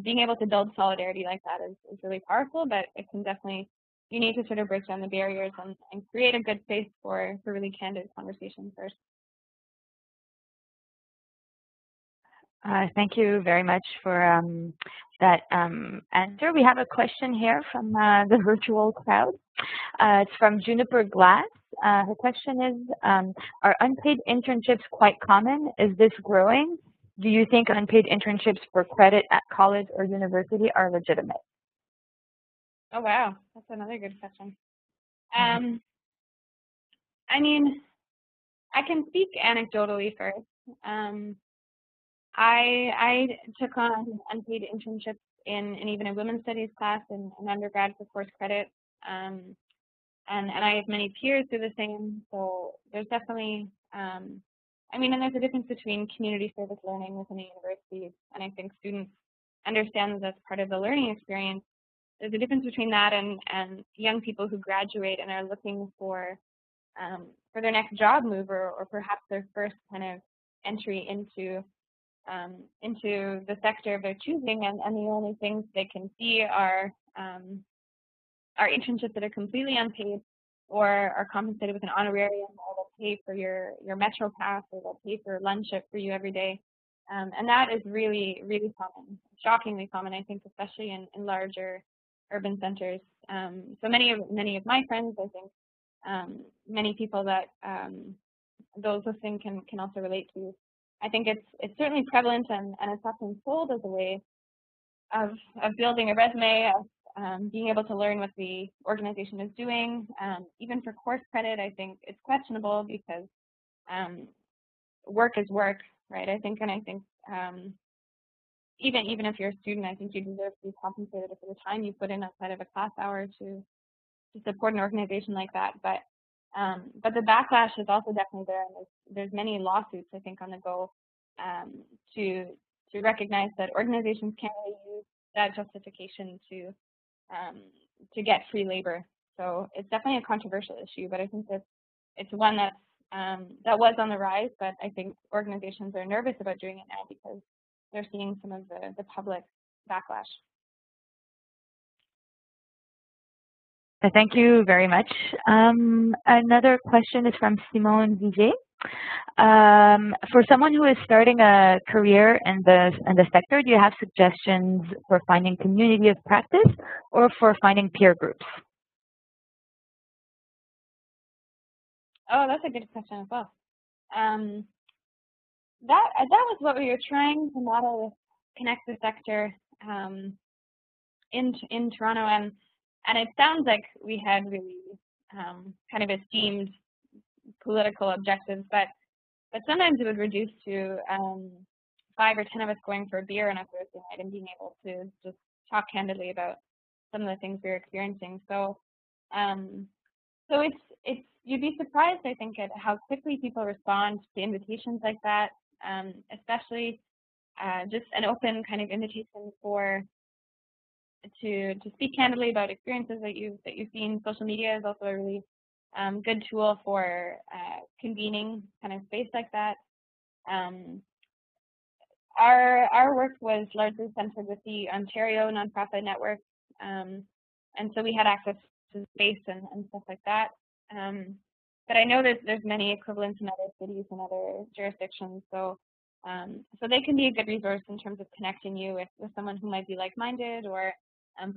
being able to build solidarity like that is really powerful, but it can definitely, you need to sort of break down the barriers and create a good space for really candid conversation first. Thank you very much for that answer. We have a question here from the virtual crowd. It's from Juniper Glass. Her question is, are unpaid internships quite common? Is this growing? Do you think unpaid internships for credit at college or university are legitimate? Oh, wow. That's another good question. I mean, I can speak anecdotally first. I took on unpaid internships in even a women's studies class in undergrad for course credit. And I have many peers do the same. So there's definitely, I mean, and there's a difference between community service learning within a university, and I think students understand that that's part of the learning experience. There's a difference between that and young people who graduate and are looking for their next job move, or perhaps their first kind of entry into the sector of their choosing, and the only things they can see are internships that are completely unpaid or are compensated with an honorarium, or they'll pay for your metro pass, or they'll pay for lunch for you every day. And that is really, really common, shockingly common, I think, especially in larger urban centers. So many of my friends, I think, many people that those listening can also relate to. I think it's certainly prevalent, and it's often sold as a way of building a resume, of being able to learn what the organization is doing. Even for course credit, I think it's questionable because work is work, right? I think even if you're a student, I think you deserve to be compensated for the time you put in outside of a class hour to support an organization like that. But the backlash is also definitely there, and there's many lawsuits, I think, on the go to recognize that organizations can't really use that justification to get free labor. So it's definitely a controversial issue, but I think that it's one that was on the rise. But I think organizations are nervous about doing it now because they're seeing some of the public backlash. Thank you very much. Another question is from Simone Vijay. For someone who is starting a career in the sector, do you have suggestions for finding community of practice or for finding peer groups? Oh, that's a good question as well. That was what we were trying to model with Connect the Sector in Toronto, and it sounds like we had really kind of esteemed political objectives, but sometimes it would reduce to 5 or 10 of us going for a beer on a Thursday night and being able to just talk candidly about some of the things we were experiencing. So it's you'd be surprised, I think, at how quickly people respond to invitations like that, especially just an open kind of invitation to speak candidly about experiences that you've seen. Social media is also a really good tool for convening kind of space like that. Our work was largely centered with the Ontario nonprofit network, and so we had access to space and stuff like that. But I know there's many equivalents in other cities and other jurisdictions, so they can be a good resource in terms of connecting you with someone who might be like-minded, or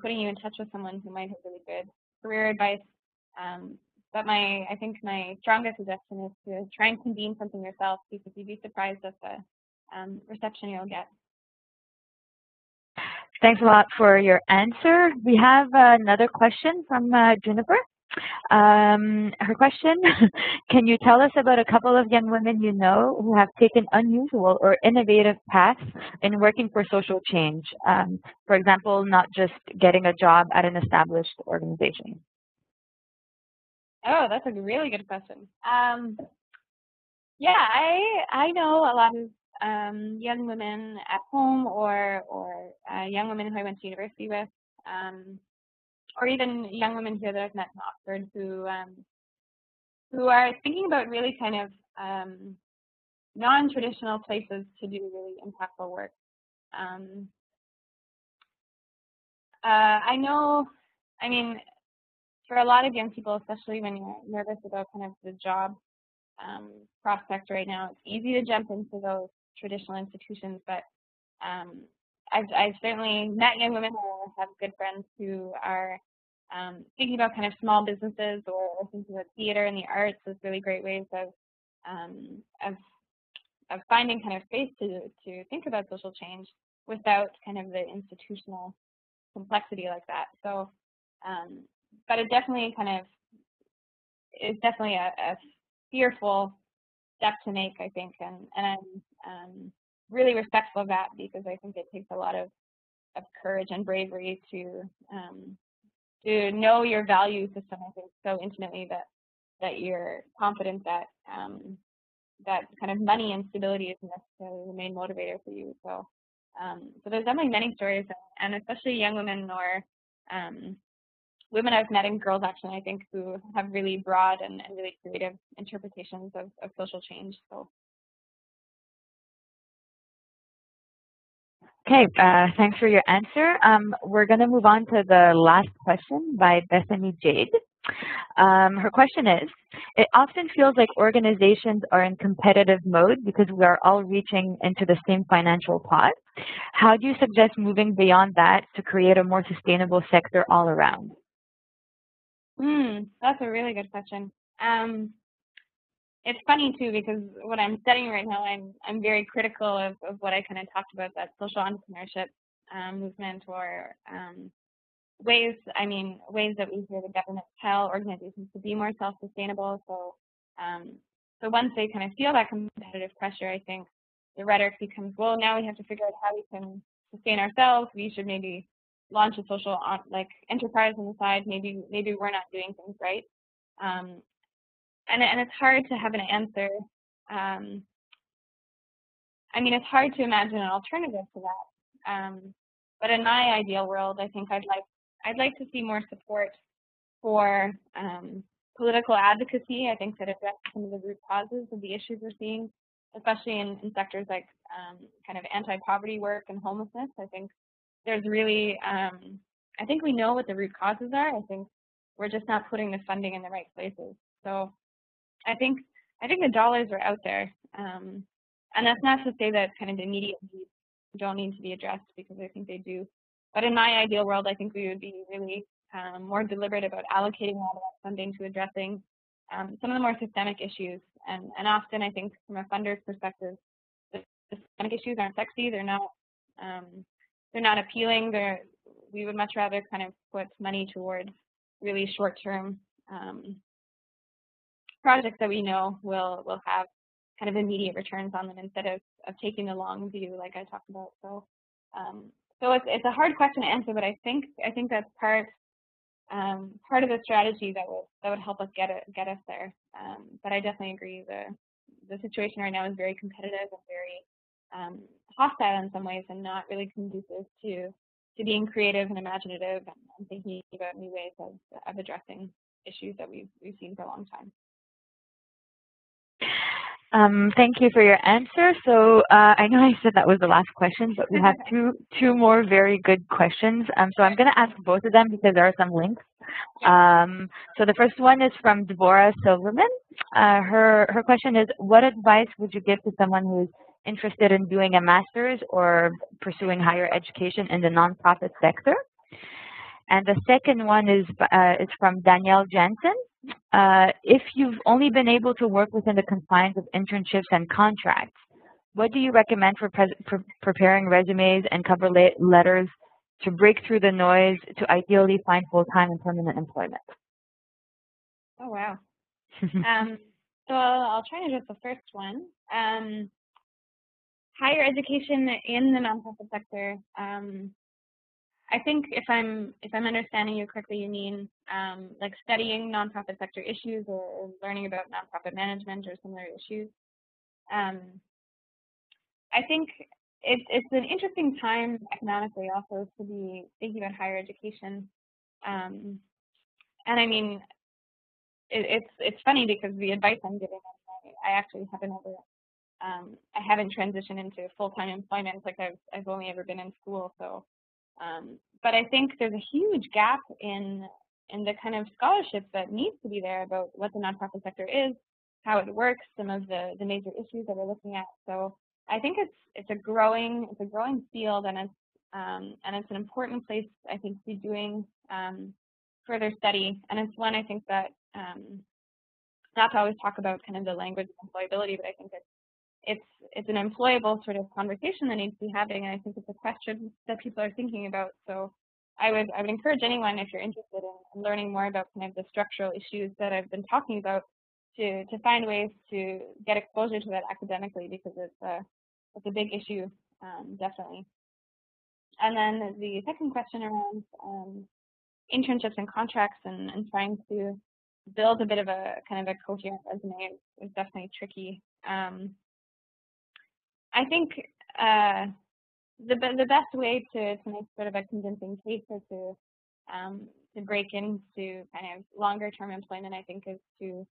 putting you in touch with someone who might have really good career advice. But I think my strongest suggestion is to try and convene something yourself, because you'd be surprised at the reception you'll get. Thanks a lot for your answer. We have another question from Juniper. Her question, can you tell us about a couple of young women you know who have taken unusual or innovative paths in working for social change? For example, not just getting a job at an established organization. Oh, that's a really good question. Yeah, I know a lot of young women at home, or young women who I went to university with, or even young women here that I've met in Oxford who are thinking about really kind of non-traditional places to do really impactful work. I know, I mean, for a lot of young people, especially when you're nervous about kind of the job prospects right now, it's easy to jump into those traditional institutions, but I've certainly met young women who have good friends who are thinking about kind of small businesses or thinking about theater and the arts as really great ways of finding kind of space to think about social change without kind of the institutional complexity like that. So, but it definitely kind of is definitely a fearful step to make, I think, and I'm really respectful of that because I think it takes a lot of courage and bravery to know your value system, I think, so intimately that you're confident that that kind of money and stability isn't necessarily the main motivator for you. So so there's definitely many stories, and especially young women or women I've met in Girls Action, I think, who have really broad and really creative interpretations of social change. So. Okay, thanks for your answer. We're going to move on to the last question by Bethany Jade. Her question is, it often feels like organizations are in competitive mode because we are all reaching into the same financial pot. How do you suggest moving beyond that to create a more sustainable sector all around? That's a really good question. It's funny too because what I'm studying right now, I'm very critical of what I kind of talked about, that social entrepreneurship movement, or ways that we hear the government tell organizations to be more self-sustainable. So so once they kind of feel that competitive pressure, I think the rhetoric becomes, well, now we have to figure out how we can sustain ourselves. We should maybe launch a social enterprise on the side. Maybe we're not doing things right. And it's hard to have an answer. I mean, it's hard to imagine an alternative to that. But in my ideal world, I think I'd like to see more support for political advocacy. I think that addresses some of the root causes of the issues we're seeing, especially in sectors like kind of anti-poverty work and homelessness. I think there's really, I think we know what the root causes are. I think we're just not putting the funding in the right places. So I think the dollars are out there, and that's not to say that kind of the immediate needs don't need to be addressed, because I think they do. But in my ideal world, I think we would be really more deliberate about allocating all of that funding to addressing some of the more systemic issues. And often, I think from a funder's perspective, the systemic issues aren't sexy. They're not appealing. We would much rather kind of put money towards really short-term projects that we know will have kind of immediate returns on them, instead of taking the long view like I talked about. So so it's a hard question to answer, but I think that's part of the strategy that would help us get us there. But I definitely agree the situation right now is very competitive and very hostile in some ways, and not really conducive to being creative and imaginative and thinking about new ways of addressing issues that we've seen for a long time. Thank you for your answer. So I know I said that was the last question, but we have two more very good questions. So I'm going to ask both of them because there are some links. So the first one is from Deborah Silverman. Her question is, what advice would you give to someone who's interested in doing a master's or pursuing higher education in the nonprofit sector? And the second one is from Danielle Jansen. If you've only been able to work within the confines of internships and contracts, what do you recommend for preparing resumes and cover letters to break through the noise to ideally find full-time and permanent employment? Oh, wow. So I'll try to address the first one. Higher education in the nonprofit sector. I think if I'm understanding you correctly, you mean like studying nonprofit sector issues or learning about nonprofit management or similar issues. I think it's an interesting time economically also to be thinking about higher education. And I mean, it's funny because the advice I'm giving, I actually have another I haven't transitioned into full-time employment, like I've only ever been in school. So, but I think there's a huge gap in the kind of scholarship that needs to be there about what the nonprofit sector is, how it works, some of the major issues that we're looking at. So I think it's a growing field, and it's an important place, I think, to be doing further study. And it's one I think that not to always talk about kind of the language of employability, but I think it's an employable sort of conversation that needs to be having, and I think it's a question that people are thinking about. So I would encourage anyone, if you're interested in learning more about kind of the structural issues that I've been talking about, to find ways to get exposure to that academically, because it's a big issue, definitely. And then the second question around internships and contracts and trying to build a bit of a kind of a coherent resume is definitely tricky. I think the best way to make sort of a convincing case or to break into kind of longer term employment, I think, is to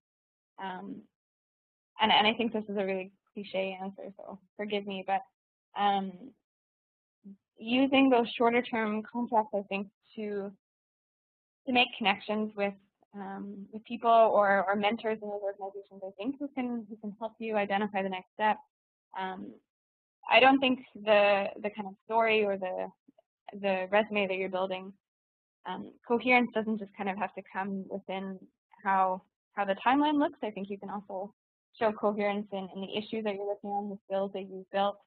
and I think this is a really cliche answer, so forgive me, but using those shorter term contracts, I think, to make connections with people or mentors in those organizations, I think, who can help you identify the next step. I don't think the kind of story or the resume that you're building, coherence doesn't just kind of have to come within how the timeline looks. I think you can also show coherence in the issue that you're working on, the skills that you've built,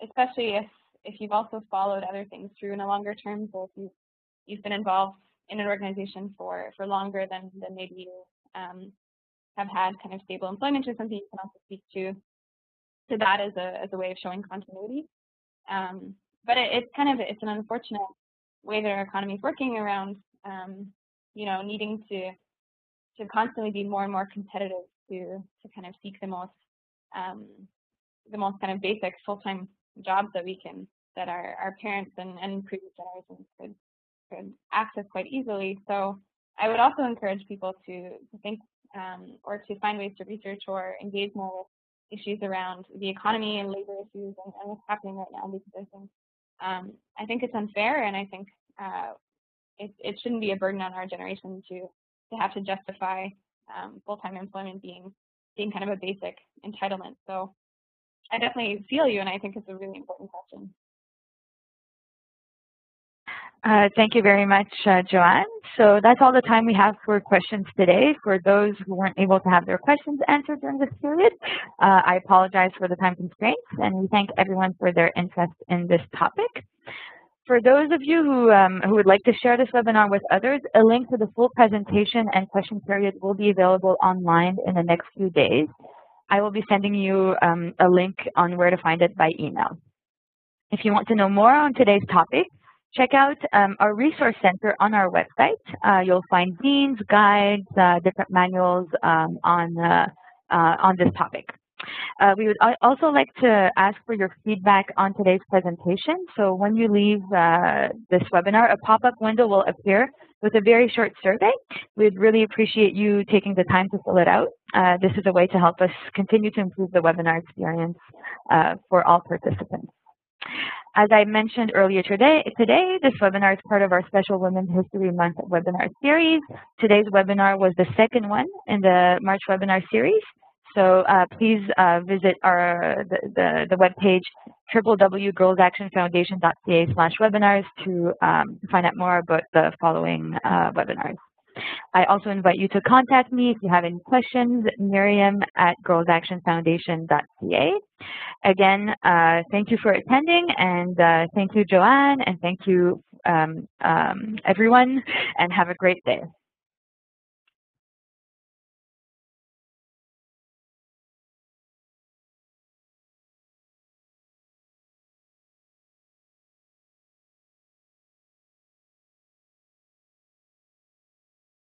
especially if you've also followed other things through in a longer term. So if you've been involved in an organization for longer than maybe you have had kind of stable employment or something, you can also speak to that as a way of showing continuity. But it's an unfortunate way that our economy is working around, needing to constantly be more and more competitive to kind of seek the most kind of basic full-time jobs that our parents and previous generations could access quite easily. So I would also encourage people to think or to find ways to research or engage more with issues around the economy and labor issues and what's happening right now, because I think it's unfair, and I think it shouldn't be a burden on our generation to have to justify full-time employment being kind of a basic entitlement. So I definitely feel you, and I think it's a really important question. Thank you very much, Joanne. So that's all the time we have for questions today. For those who weren't able to have their questions answered during this period, I apologize for the time constraints, and we thank everyone for their interest in this topic. For those of you who would like to share this webinar with others, a link to the full presentation and question period will be available online in the next few days. I will be sending you a link on where to find it by email. If you want to know more on today's topic, check out our resource center on our website. You'll find deans, guides, different manuals on this topic. We would also like to ask for your feedback on today's presentation. So when you leave this webinar, a pop-up window will appear with a very short survey. We'd really appreciate you taking the time to fill it out. This is a way to help us continue to improve the webinar experience for all participants. As I mentioned earlier today, this webinar is part of our special Women's History Month webinar series. Today's webinar was the second one in the March webinar series. So please visit the webpage www.girlsactionfoundation.ca/webinars to find out more about the following webinars. I also invite you to contact me if you have any questions, Miriam@girlsactionfoundation.ca. Again, thank you for attending, and thank you, Joanne, and thank you, everyone, and have a great day.